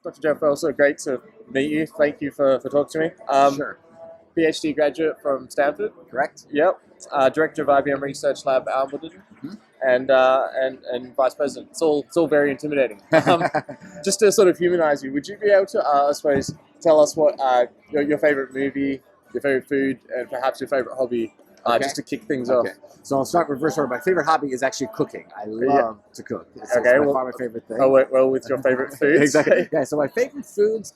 Dr. Jeff Welser, great to meet you. Thank you for talking to me. Sure. PhD graduate from Stanford. Correct? Yep. Director of IBM Research Lab Almaden, Mhm. and vice president. It's all very intimidating. Just to sort of humanize you, would you be able to, I suppose, tell us what your favorite movie, your favorite food, and perhaps your favorite hobby, Okay. just to kick things Okay. off? So I'll start reverse order. My favorite hobby is actually cooking. I love to cook. It's Okay, by well- far my favorite thing. Oh, well, with your favorite foods. Exactly. Yeah. So my favorite foods,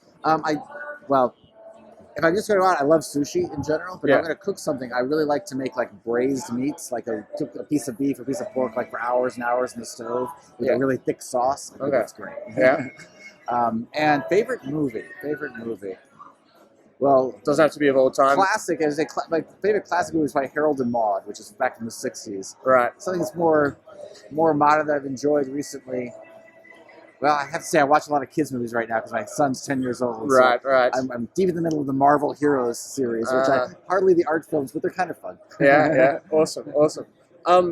well, if I'm just going on, I love sushi in general. But if Yeah. I'm going to cook something, I really like to make like braised meats, like cook a piece of beef, a piece of pork, like for hours and hours in the stove with Yeah. a really thick sauce. I think Okay. that's great. Yeah. And favorite movie. Well, Doesn't have to be of all time. classic is my favorite classic movie is by Harold and Maude, which is back from the '60s. Right. Something that's more modern that I've enjoyed recently. Well, I have to say I watch a lot of kids movies right now because my son's 10 years old. So Right. I'm deep in the middle of the Marvel Heroes series, which Uh-huh. hardly the art films, but they're kind of fun. Yeah. Awesome.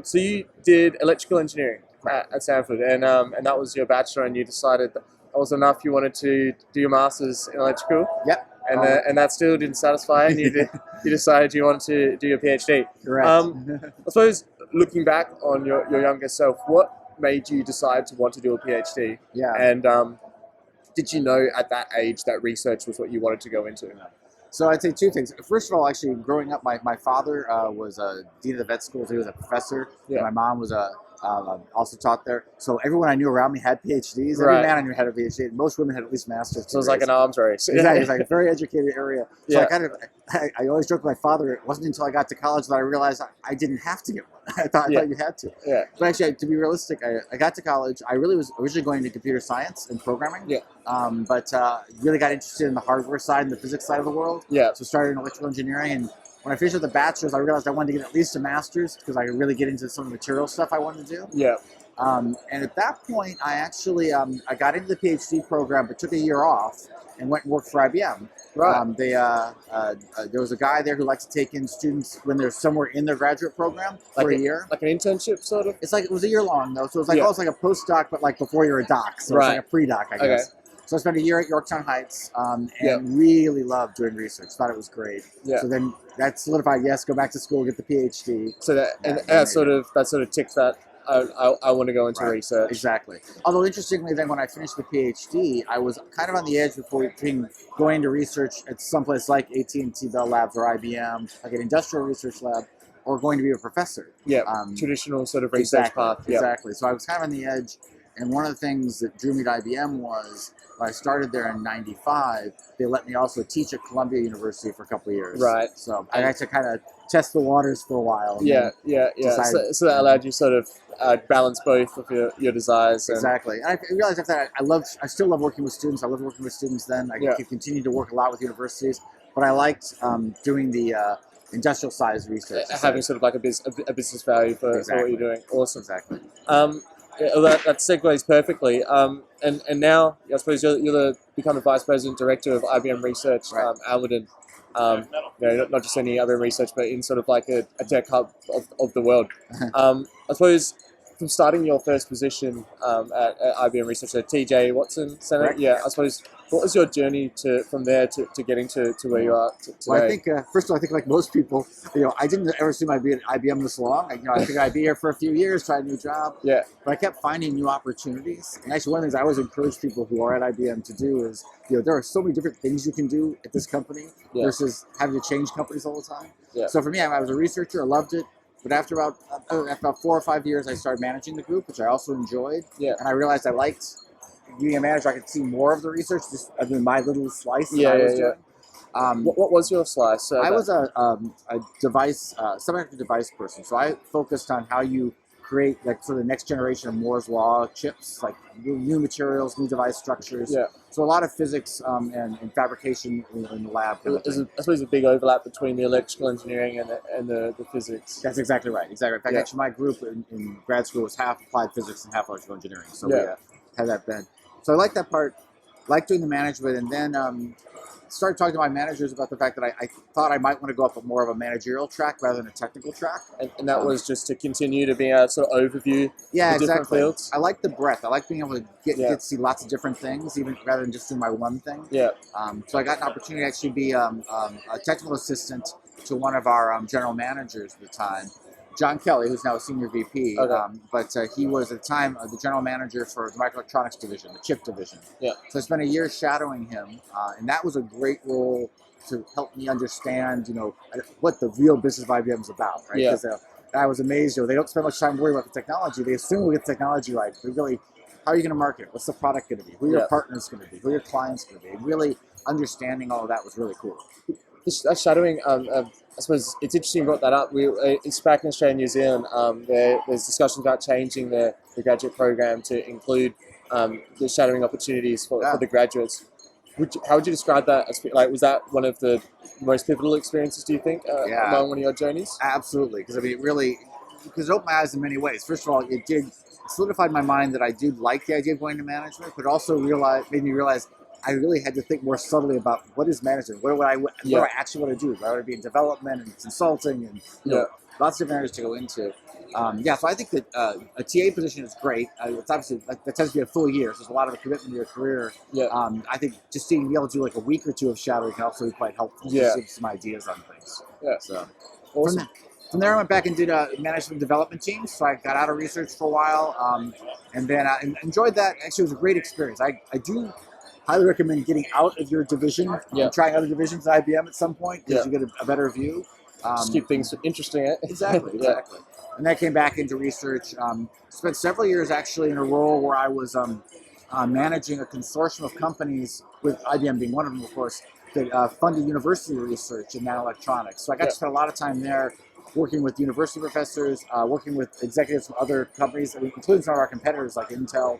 So you did electrical engineering at Stanford, and that was your bachelor, and you decided that was enough. You wanted to do your master's in electrical. Yep. And that still didn't satisfy, and you decided you wanted to do your PhD. Correct. I suppose looking back on your younger self, what made you decide to want to do a PhD? Yeah. And did you know at that age that research was what you wanted to go into? So I'd say two things. First of all, actually, growing up, my father was a dean of the vet school, so he was a professor. Yeah. And my mom was also taught there. So everyone I knew around me had PhDs. Right. Every man I knew had a PhD. Most women had at least master's. So it was like an arms race. Exactly. It's like a very educated area. So Yeah. I always joke with my father, it wasn't until I got to college that I realized I didn't have to get one. I thought you had to. Yeah. But actually, to be realistic, I got to college. I really was originally going into computer science and programming. Yeah. But really got interested in the hardware side and the physics side of the world. Yeah. So started in electrical engineering. And when I finished with the bachelor's, I realized I wanted to get at least a master's because I could really get into some of the material stuff I wanted to do. Yeah. And at that point, I actually I got into the PhD program, but took a year off and went and worked for IBM. Right. There was a guy there who likes to take in students when they're somewhere in their graduate program for a year. Like an internship, sort of. It's like it was a year long though, so it was like Yeah. almost like a postdoc, but like before you're a doc. So Right. it's like a pre-doc, I guess. So I spent a year at Yorktown Heights and really loved doing research. Thought it was great. Yeah. So then that solidified. Yes, go back to school, get the PhD. So that sort of ticks that. I want to go into research. Exactly. Although interestingly, then when I finished the PhD, I was kind of on the edge between going to research at someplace like AT&T Bell Labs or IBM, like an industrial research lab, or going to be a professor. Yeah. Traditional sort of research path. Yeah. Exactly. So I was kind of on the edge, and one of the things that drew me to IBM was when I started there in '95, they let me also teach at Columbia University for a couple of years. Right. So I had to kind of test the waters for a while. and Yeah. then decided- So that allowed you sort of balance both of your desires. And, Exactly. And I realized after that, I still love working with students. I loved working with students then. I continued to work a lot with universities, but I liked doing the industrial size research. having sort of like a business value for what you're doing. Awesome. Exactly. That segues perfectly. And now I suppose you're become the vice president director of IBM Research, Almaden. Not just any IBM research, but in sort of like a tech hub of the world. I suppose from starting your first position at IBM Research at TJ Watson Center, Correct. I suppose, what was your journey from there to getting to where you are today? Well, I think first of all, I think like most people, I didn't ever assume I'd be at IBM this long. I think I'd be here for a few years, try a new job. Yeah. But I kept finding new opportunities. And actually, one of the things I always encourage people who are at IBM to do is, there are so many different things you can do at this company versus having to change companies all the time. Yeah. So for me, I was a researcher. I loved it. But after about 4 or 5 years, I started managing the group, which I also enjoyed. Yeah. And I realized I liked being a manager. I could see more of the research, just doing my little slice. What was your slice? I was a device, semiconductor device person. So I focused on how you create like sort of the next generation of Moore's law chips, like new materials, new device structures. Yeah. So a lot of physics and fabrication in the lab. There's I suppose a big overlap between the electrical engineering and the physics. That's exactly right. Exactly. In fact, actually, my group in grad school was half applied physics and half electrical engineering. So we had that bent. So I like that part. Like doing the management, and then started talking to my managers about the fact that I thought I might want to go up more of a managerial track rather than a technical track. And that was just to continue to be a sort of overview Yeah, of different exactly. fields. I like the breadth. I like being able to get to see lots of different things, even rather than just doing my one thing. Yeah. So I got an opportunity to actually be a technical assistant to one of our general managers at the time, John Kelly, who's now a senior VP. Okay. But he was at the time the general manager for the microelectronics division, the chip division. Yeah. So I spent a year shadowing him, and that was a great role to help me understand, what the real business of IBM is about, right? Yeah. Because I was amazed. They don't spend much time worrying about the technology. They assume we get the technology right. But really, how are you going to market it? What's the product going to be? Who are your partners going to be? Who are your clients going to be? And really understanding all of that was really cool. That shadowing, I suppose it's interesting you brought that up. It's back in Australia and New Zealand. There's discussions about changing the graduate program to include the shadowing opportunities for the graduates. How would you describe that? Was that one of the most pivotal experiences, do you think, along one of your journeys? Absolutely, because it opened my eyes in many ways. First of all, it solidified my mind that I do like the idea of going to management, but also made me realize I really had to think more subtly about what is management. What do I actually want to do? Do I want to be in development and consulting and lots of different areas to go into? So I think that a TA position is great. It's obviously that tends to be a full year, so there's a lot of a commitment to your career. Yeah. I think just being able to do like a week or two of shadowing can also be quite helpful. Yeah. Just give some ideas on things. Yeah. So awesome. From there, I went back and did management development teams. So I got out of research for a while, and then I enjoyed that. Actually, it was a great experience. I do highly recommend getting out of your division and trying other divisions at IBM at some point because you get a better view. Just keep things interesting. Exactly. And I came back into research. Spent several years actually in a role where I was managing a consortium of companies, with IBM being one of them, of course, that funded university research in nanoelectronics. So I got to spend a lot of time there working with university professors, working with executives from other companies, including some of our competitors like Intel,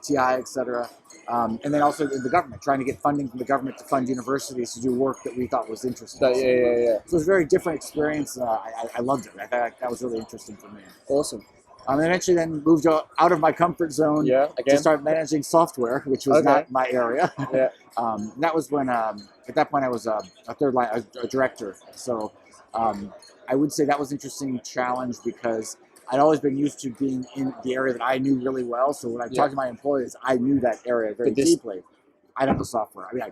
TI, etc. And then also in the government, trying to get funding from the government to fund universities to do work that we thought was interesting. So it was a very different experience. I loved it. I thought that was really interesting for me. Awesome. And eventually then moved out of my comfort zone to start managing software, which was not my area. That was when, at that point, I was a third line, a director. So I would say that was an interesting challenge because I'd always been used to being in the area that I knew really well. So when I talked to my employees, I knew that area very deeply. I don't know software. I mean,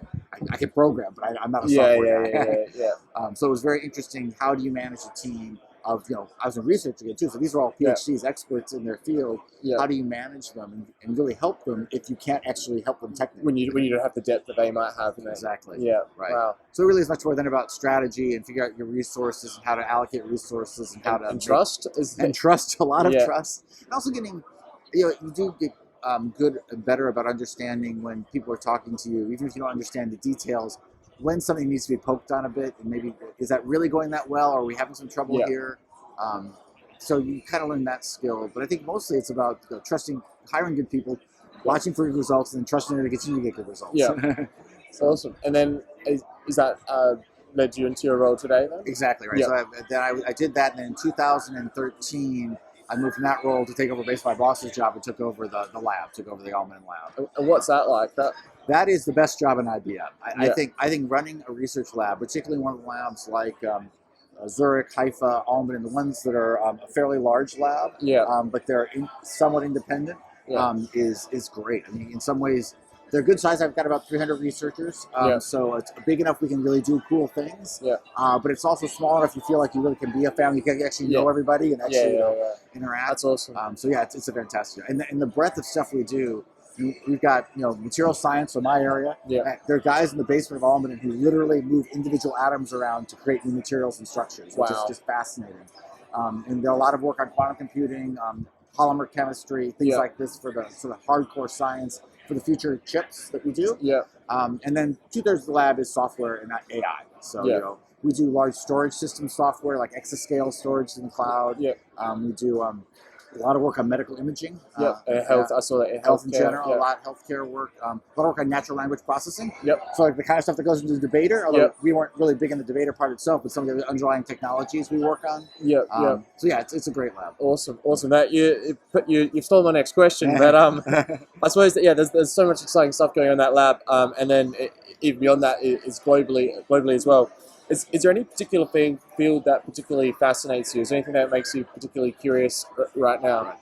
I can program, but I'm not a software guy. So it was very interesting. How do you manage a team of, I was in research again too. So these are all PhDs, experts in their field. How do you manage them and really help them if you can't actually help them technically? When you don't have the depth that they might have. Exactly. Yeah. Right. Wow. So it really is much more than about strategy and figure out your resources and how to allocate resources and how to trust trust, a lot of trust, and also getting, you do get good and better about understanding when people are talking to you, even if you don't understand the details, when something needs to be poked on a bit, and maybe is that really going that well, or are we having some trouble here? So you kind of learn that skill, but I think mostly it's about trusting, hiring good people, watching for good results, and then trusting them to continue to get good results. It's awesome. And then is that led you into your role today then? Exactly right. So I did that, and then in 2013 I moved from that role to take over basically my boss's job and took over the lab, took over the Almaden lab. And what's that like? That is the best job in IBM. I think running a research lab, particularly one of the labs like Zurich, Haifa, Almaden, the ones that are a fairly large lab, but they're somewhat independent, is great. I mean, in some ways, they're good size. I've got about 300 researchers, so it's big enough we can really do cool things. But it's also small enough you feel like you really can be a family. You can actually know everybody and actually interact. That's awesome. So it's a fantastic. And the breadth of stuff we do. We've got material science in my area. There are guys in the basement of Almaden who literally move individual atoms around to create new materials and structures, which is just fascinating. And there are a lot of work on quantum computing, polymer chemistry, things like this for the sort of hardcore science for the future chips that we do. And then 2/3 of the lab is software and AI. So we do large storage system software like exascale storage in the cloud. We do a lot of work on medical imaging. Health. I saw that in health in general. A lot of healthcare work. A lot of work on natural language processing. So like the kind of stuff that goes into the debater. Although we weren't really big in the debater part itself, but some of the underlying technologies we work on. So it's a great lab. Awesome. That you've stolen my next question, but I suppose that there's so much exciting stuff going on in that lab, and then even beyond that is globally as well. Is there any particular field that particularly fascinates you? Is there anything that makes you particularly curious right now?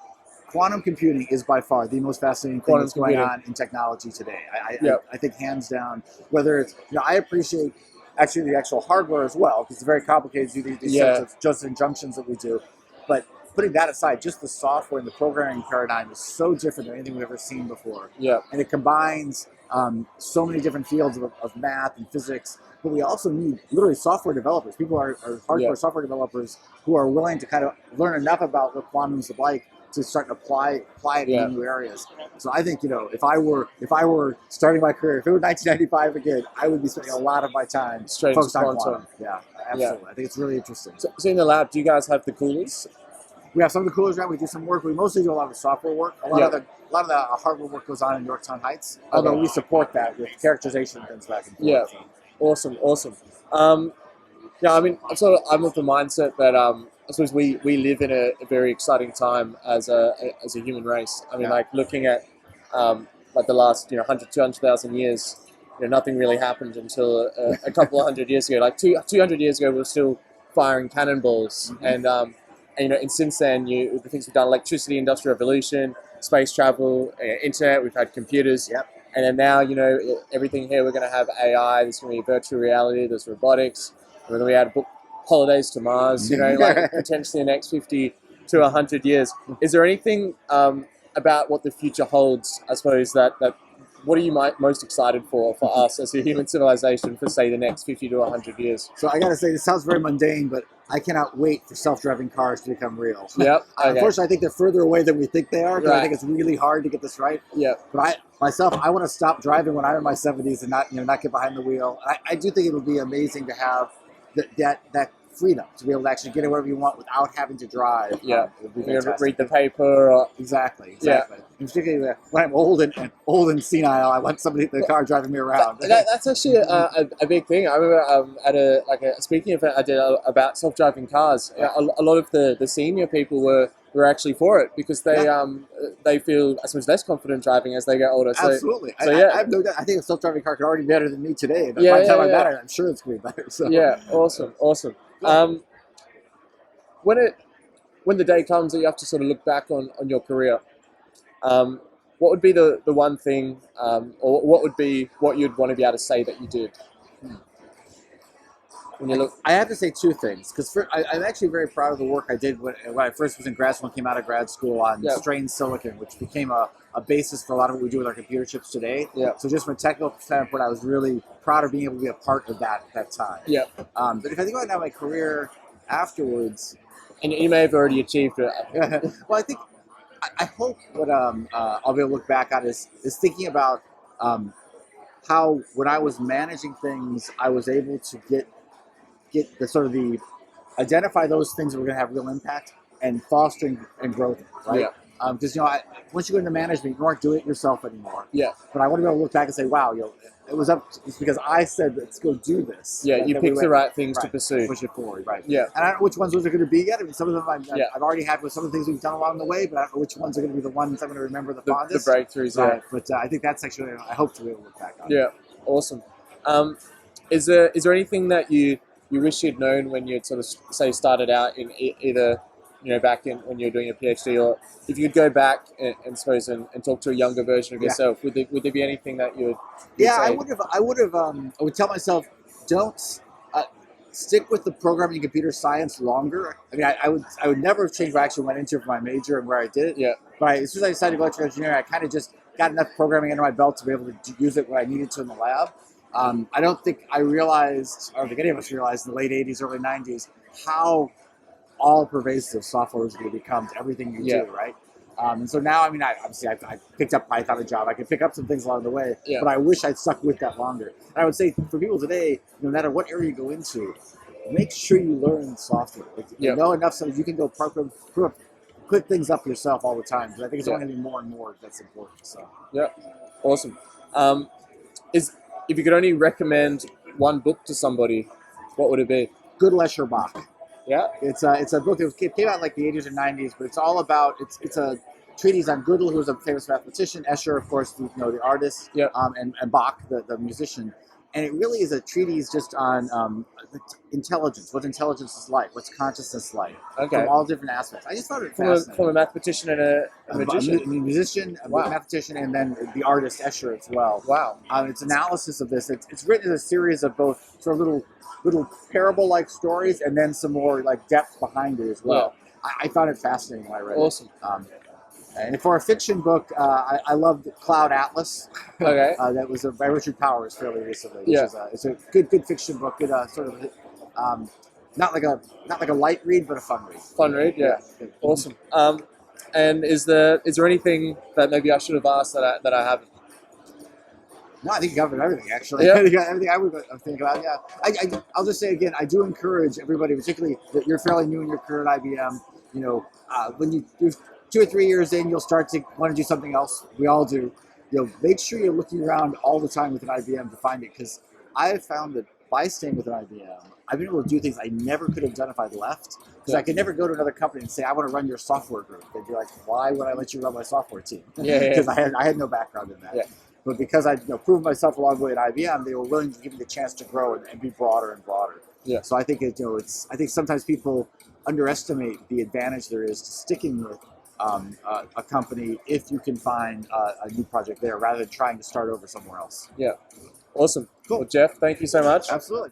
Quantum computing is by far the most fascinating thing that's going on in technology today. I think hands down, whether it's, I appreciate actually the actual hardware as well, because it's very complicated to do these sets of just injunctions that we do. But putting that aside, just the software and the programming paradigm is so different than anything we've ever seen before. Yeah. And it combines so many different fields of math and physics. But we also need literally software developers. People are hardcore software developers who are willing to kind of learn enough about what quantum is like to start to apply it in new areas. So I think, if I were starting my career, if it were 1995 again, I would be spending a lot of my time focused on quantum. Yeah, absolutely. Yeah. I think it's really interesting. So in the lab, do you guys have the coolers? We have some of the coolers around. We do some work. We mostly do a lot of software work. A lot of the hardware work goes on in Yorktown Heights. Although we support that with characterization and things back and forth. Yeah, so. Awesome. I mean, I'm of the mindset that I suppose we live in a very exciting time as a human race. I mean, like looking at like the last 100, 200,000 years, nothing really happened until a couple of hundred years ago. Like 200 years ago, we were still firing cannonballs, and since then, the things we've done: electricity, industrial revolution, space travel, internet. We've had computers. Yep. And then now, everything here, we're going to have AI. There's going to be virtual reality. There's robotics. We're going to be able to book holidays to Mars. Potentially in the next 50 to 100 years. Is there anything about what the future holds? I suppose that what are you most excited for us as a human civilization for, say, the next 50 to 100 years? So I got to say, this sounds very mundane, but I cannot wait for self-driving cars to become real. Yep. Okay. Unfortunately, I think they're further away than we think they are, because I think it's really hard to get this right. Yeah. But I want to stop driving when I'm in my 70s and not get behind the wheel. I do think it would be amazing to have that freedom to be able to actually get it wherever you want without having to drive. Yeah, read the paper. Or... Exactly. Yeah. And particularly when I'm old and senile, I want somebody in the car driving me around. That's actually a big thing. I remember at a speaking event I did about self-driving cars. A lot of the senior people were actually for it because they feel, I suppose, less confident driving as they get older. Absolutely. So I have no doubt. I think a self-driving car could already be better than me today. By the time I'm better, I'm sure it's going to be better. So. Yeah. Awesome. When the day comes that you have to sort of look back on your career, what would be the one thing, or what would be what you'd want to be able to say that you did? When you look, I have to say two things, because I'm actually very proud of the work I did when I first was in grad school and came out of grad school on strained silicon, which became a basis for a lot of what we do with our computer chips today. Yeah. So just from a technical standpoint, I was really proud of being able to be a part of that time. Yeah. But if I think about now my career afterwards, and you may have already achieved it. Well, I hope what I'll be able to look back on is thinking about how when I was managing things, I was able to get the identify those things that were going to have real impact and fostering and growth, right? Yeah. Because once you go into management, you aren't doing it yourself anymore. Yeah. But I want to be able to look back and say, wow, it's because I said let's go do this. Yeah, you picked the right things to pursue, push it forward, right? Yeah. And I don't know which ones those are going to be yet. I mean, some of them I've already had with some of the things we've done along the way, but I don't know which ones are going to be the ones I'm going to remember the fondest. The breakthroughs, right? But I think that's actually I hope to be able to look back on. Yeah, awesome. Is there anything that you wish you'd known when you'd sort of say started out in either back in when you were doing your PhD, or if you could go back and suppose and talk to a younger version of yourself, would there be anything that you would say? I would tell myself, don't stick with the programming and computer science longer. I mean, I would never have changed what I actually went into for my major and where I did it. Yeah. But as soon as I decided to go electrical engineering, I kind of just got enough programming under my belt to be able to use it when I needed to in the lab. I don't think I realized, or I don't think any of us realized in the late 80s, early 90s, how all-pervasive software is going to become to everything you do, right? And so now, I mean, I picked up Python a job. I could pick up some things along the way, but I wish I'd stuck with that longer. And I would say for people today, no matter what area you go into, make sure you learn software. You know enough so that you can go click things up yourself all the time. Because I think it's only going to be more and more that's important. So awesome. If you could only recommend one book to somebody, what would it be? Gödel Bach. Yeah, it's a book that came out in like the 80s or 90s, but it's all about it's a treatise on Gödel, who was a famous mathematician, Escher, of course, the artist, and Bach, the musician, And it really is a treatise just on intelligence, what intelligence is like, what's consciousness like, Okay. from all different aspects. I just thought it From a fascinating. mathematician and a magician. A musician, a Wow. mathematician, and then the artist Escher as well. Wow. It's analysis of this. It's written as a series of both sort of little parable-like stories, and then some more like depth behind it as well. I found it fascinating when I read Awesome. it. And for a fiction book, I loved Cloud Atlas. Okay. That was by Richard Powers fairly recently. Which Yeah. is it's a good fiction book. Good sort of not like a light read, but a fun read. Fun read. Yeah. Awesome. And is there anything that maybe I should have asked that I haven't? No, I think you covered everything, actually. Yeah. I think everything I would think about. Yeah. I'll just say again, I do encourage everybody, particularly that you're fairly new in your career at IBM. You know, when you're 2 or 3 years in, you'll start to want to do something else. We all do. Make sure you're looking around all the time with an IBM to find it, because I have found that by staying with an IBM, I've been able to do things I never could have done if I'd left. Because I could never go to another company and say, I want to run your software group. They'd be like, why would I let you run my software team? Because I had no background in that. Yeah. But because I'd proven myself along the way at IBM, they were willing to give me the chance to grow and be broader and broader. Yeah. So I think I think sometimes people underestimate the advantage there is to sticking with a company if you can find a new project there rather than trying to start over somewhere else. Yeah. Awesome. Cool. Well, Jeff, thank you so much. Absolutely.